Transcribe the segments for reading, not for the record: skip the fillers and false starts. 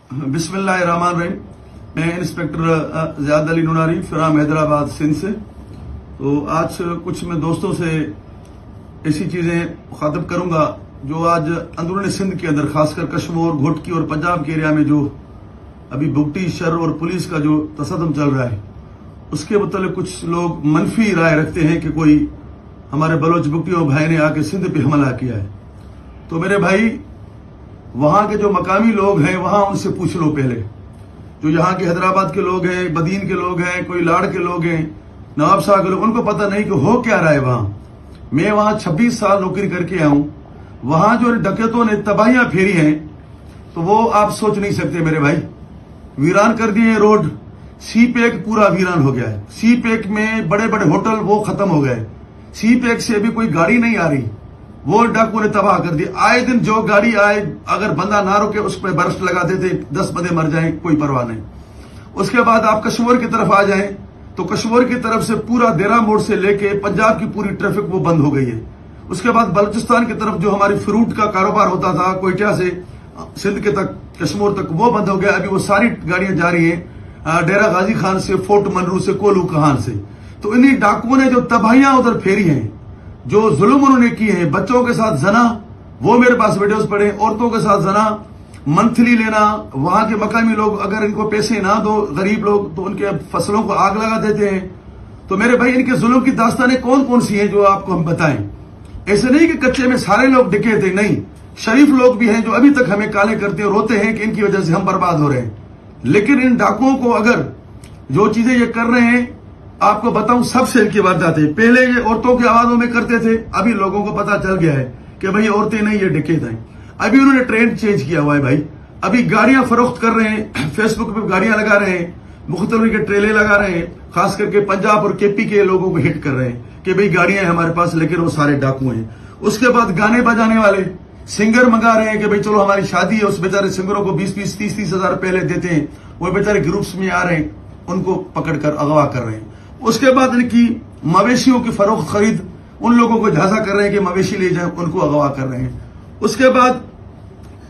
बिस्मिल्लाहिर्रहमानिर्रहीम। मैं inspector Ziyad Ali Noonari फिराम Hyderabad Sindh से। तो आज कुछ मैं दोस्तों से ऐसी चीज़ें मुखातब करूंगा जो आज अंदरूनी सिंध के अंदर खासकर कश्मीर, घोटकी और पंजाब के एरिया में जो अभी भुगटी शर और पुलिस का जो तसद्दुम चल रहा है उसके मतलब कुछ लोग मनफी राय रखते हैं कि कोई हमारे बलोच भुगटियों भाई ने आके सिंध पे हमला किया है। तो मेरे भाई, वहां के जो मकामी लोग हैं वहां उनसे पूछ लो पहले। जो यहाँ के हैदराबाद के लोग हैं, बदीन के लोग हैं, कोई लाड़ के लोग हैं, नवाब शाह के लोग, उनको पता नहीं कि हो क्या रहा है वहां। मैं वहां 26 साल नौकरी करके आया हूं। वहां जो डकैतों ने तबाहियां फेरी हैं तो वो आप सोच नहीं सकते मेरे भाई। वीरान कर दिए रोड, सी पैक पूरा वीरान हो गया है। सी पैक में बड़े बड़े होटल वो खत्म हो गए। सी पैक से अभी कोई गाड़ी नहीं आ रही, वो डाकू ने तबाह कर दिया। आए दिन जो गाड़ी आए, अगर बंदा ना रुके उस पर बर्स्ट लगा देते, 10 बंदे मर जाएं, कोई परवाह नहीं। उसके बाद आप कश्मीर की तरफ आ जाएं तो कश्मीर की तरफ से पूरा देरा मोड़ से लेके पंजाब की पूरी ट्रैफिक वो बंद हो गई है। उसके बाद बलूचिस्तान की तरफ जो हमारी फ्रूट का कारोबार होता था कोयटा से सिंध के तक, कश्मीर तक, वो बंद हो गया। अभी वो सारी गाड़ियां जा रही हैं डेरा गाजी खान से, फोर्ट मनरू से, कोलू कहान से। तो इन्हीं डाकुओं ने जो तबाहियां उधर फेरी हैं, जो जुल्म उन्होंने किए हैं, बच्चों के साथ जना, वो मेरे पास वीडियोस पड़े, औरतों के साथ जना, मंथली लेना, वहां के मकामी लोग अगर इनको पैसे ना दो गरीब लोग तो उनके फसलों को आग लगा देते हैं। तो मेरे भाई, इनके जुल्म की दास्तानें कौन कौन सी हैं जो आपको हम बताएं। ऐसे नहीं कि कच्चे में सारे लोग डिके थे, नहीं, शरीफ लोग भी हैं जो अभी तक हमें काले करते और रोते हैं कि इनकी वजह से हम बर्बाद हो रहे हैं। लेकिन इन डाकुओं को अगर जो चीजें ये कर रहे हैं, आपको बताऊं, सबसे इनकी वारदात है। पहले ये औरतों की आवाजों में करते थे, अभी लोगों को पता चल गया है कि भाई औरतें नहीं, ये डकैत हैं। अभी उन्होंने ट्रेंड चेंज किया हुआ है भाई। अभी गाड़ियां फरोख्त कर रहे हैं, फेसबुक पे गाड़ियां लगा रहे हैं, मुख्तलिफ के ट्रेले लगा रहे हैं, खास करके पंजाब और केपी के लोगों को हिट कर रहे हैं कि भाई गाड़ियां हैं हमारे पास, लेकिन वो सारे डाकू हैं। उसके बाद गाने बजाने वाले सिंगर मंगा रहे हैं कि भाई चलो हमारी शादी है, उस बेचारे सिंगरों को 20-20, 30-30 हजार पहले देते हैं, वो बेचारे ग्रुप्स में आ रहे हैं, उनको पकड़कर अगवा कर रहे हैं। उसके बाद इनकी मवेशियों की फरोख्त खरीद, उन लोगों को झांसा कर रहे हैं कि मवेशी ले जाएं, उनको अगवा कर रहे हैं। उसके बाद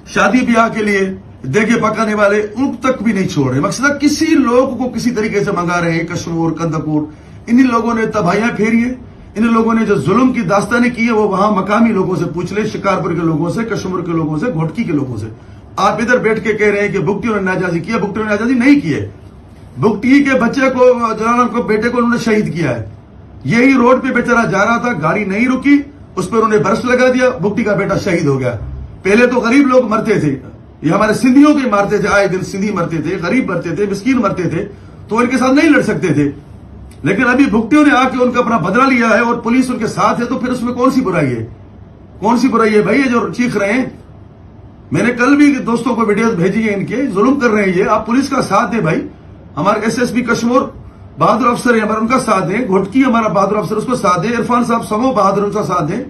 शादी ब्याह के लिए देगे पकाने वाले, उन तक भी नहीं छोड़ रहे। मकसद किसी लोग को किसी तरीके से मंगा रहे हैं। कश्मीर, कंदकूर, इन्हीं लोगों ने तबाहियां फेरी है। इन लोगों ने जो जुल्म की दास्तानी की है वो वहां मकामी लोगों से पूछ ले, शिकारपुर के लोगों से, कश्मीर के लोगों से, घोटकी के लोगों से। आप इधर बैठ के कह रहे हैं कि भुगटियों ने नाजायजी किया। भुगटियों ने नाजायजी नहीं की है। भुगटी के बच्चे को, जनाना को, बेटे को उन्होंने शहीद किया है। यही रोड पे बेचारा जा रहा था, गाड़ी नहीं रुकी, उस पर उन्होंने बर्स्ट लगा दिया, भुगटी का बेटा शहीद हो गया। पहले तो गरीब लोग मरते थे, ये हमारे सिंधियों के मारते थे, आए दिन सिंधी मरते थे, गरीब मरते थे, मिस्कीन मरते थे, तो इनके साथ नहीं लड़ सकते थे। लेकिन अभी भुगटियों ने आके उनका अपना बदला लिया है और पुलिस उनके साथ है, तो फिर उसमें कौन सी बुराई है? कौन सी बुराई है भाई? ये जो चीख रहे हैं, मैंने कल भी दोस्तों को वीडियोस भेजी है, इनके जुल्म कर रहे हैं ये। आप पुलिस का साथ दे भाई। हमारे एसएसपी कश्मीर बहादुर अफसर है हमारा, उनका साथ दें। घोटकी हमारा बहादुर अफसर, उसको साथ दें। इरफान साहब समो बहादुर, उनका साथ दें।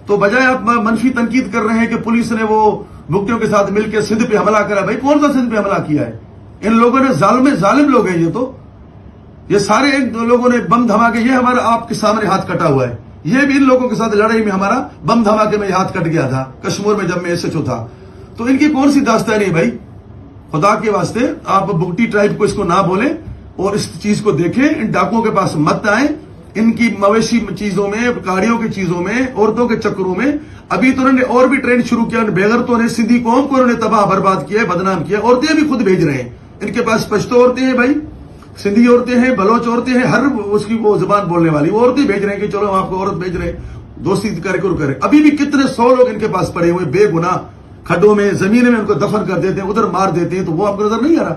तो बजाय आप मनफी तनकीद कर रहे हैं कि पुलिस ने वो भुगटियों के साथ मिलकर सिंध पे हमला करा। भाई कौन सा सिंध पे हमला किया है? इन लोगों ने जालिम लोग हैं ये। तो ये सारे लोगों ने बम धमाके, ये हमारा आपके सामने हाथ कटा हुआ है। ये भी इन लोगों के साथ लड़ाई में हमारा बम धमाके में हाथ कट गया था कश्मीर में, जब मैं एसएचओ था। तो इनकी कौन सी दास्तानी है भाई? खुदा के वास्ते आप भुगटी ट्राइब को इसको ना बोले और इस चीज को देखें। इन डाकुओं के पास मत आए, इनकी मवेशी चीजों में, गाड़ियों की चीजों में, औरतों के चक्करों में। अभी तो उन्होंने और भी ट्रेंड शुरू किया। बेगरतों ने सिंधी कौम को उन्होंने तबाह बर्बाद किया, बदनाम किया। औरतें भी खुद भेज रहे हैं, इनके पास पश्तो औरतें हैं भाई, सिंधी औरतें हैं, बलोच औरतें हैं, हर उसकी वो जुबान बोलने वाली वो औरतें भेज रहे हैं कि चलो हम आपको औरत भेज रहे हैं, दोस्ती करके करें। अभी भी कितने 100 लोग इनके पास पड़े हुए बेगुनाह, खड्डों में, जमीन में उनको दफन कर देते हैं, उधर मार देते हैं। तो वो आपको नजर नहीं आ रहा?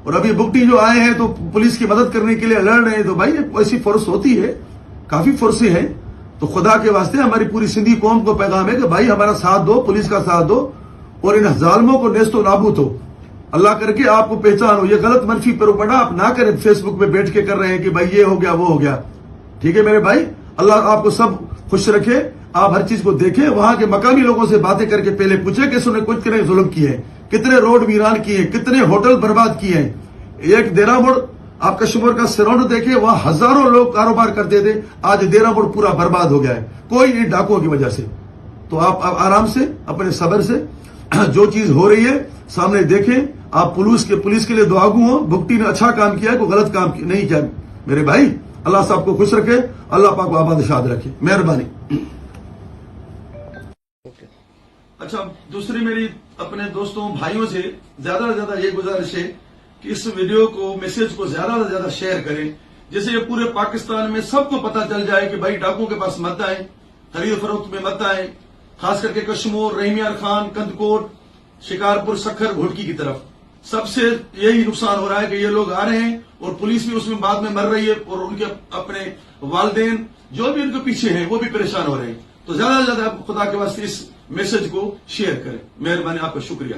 और अभी भुगटी जो आए हैं तो पुलिस की मदद करने के लिए लड़ रहे हैं। तो भाई ऐसी फोर्स होती है, काफी फोर्सें हैं। तो खुदा के वास्ते हमारी पूरी सिंधी कौम को पैगाम है कि भाई हमारा साथ दो, पुलिस का साथ दो और इन जालिमों को नेस्तो नाबूद हो। अल्लाह करके आपको पहचान हो। ये गलत मनफी प्रोपेगेंडा आप ना करें, फेसबुक पे बैठ के कर रहे हैं कि भाई ये हो गया वो हो गया। ठीक है मेरे भाई, अल्लाह आपको सब खुश रखे। आप हर चीज को देखें, वहां के मकामी लोगों से बातें करके पहले पूछे कि उसने कुछ कितने जुल्म किए, कितने रोड वीरान किए, कितने होटल बर्बाद किए हैं। एक देरा मोड़, आप कश्मीर का सराउंड देखे, वहां हजारों लोग कारोबार करते थे, आज देरा मोड़ पूरा बर्बाद हो गया है, कोई इन डाकुओं की वजह से। तो आप आराम से, अपने सब्र से जो चीज हो रही है सामने देखें, آپ پولیس کے لیے دعاگو ہوں. بھگٹی نے اچھا کام کیا ہے, کوئی غلط کام نہیں کیا میرے بھائی. اللہ صاحب کو خوش رکھے, اللہ پاک کو آباد شاد رکھے, مہربانی. اچھا, دوسری میری اپنے دوستوں بھائیوں سے زیادہ سے زیادہ یہ گزارش ہے کہ اس ویڈیو کو, میسج کو زیادہ سے زیادہ شیئر کریں, جیسے یہ پورے پاکستان میں سب کو پتا چل جائے کہ بھائی ڈاکوں کے پاس مت آئیں, خرید فروخت میں مت آئیں, خاص کر کے کشمور, رحیمیار خان, کندکوٹ, شکارپور, سکھر, گھوڑکی کی طرف. سب سے یہی نقصان ہو رہا ہے کہ یہ لوگ آ رہے ہیں اور پولیس بھی اس میں بعد میں مر رہی ہے, اور ان کے اپنے والدین جو بھی ان کے پیچھے ہیں وہ بھی پریشان ہو رہے ہیں. تو زیادہ سے زیادہ خدا کے واسطے اس میسج کو شیئر کریں, مہربانی, آپ کا شکریہ.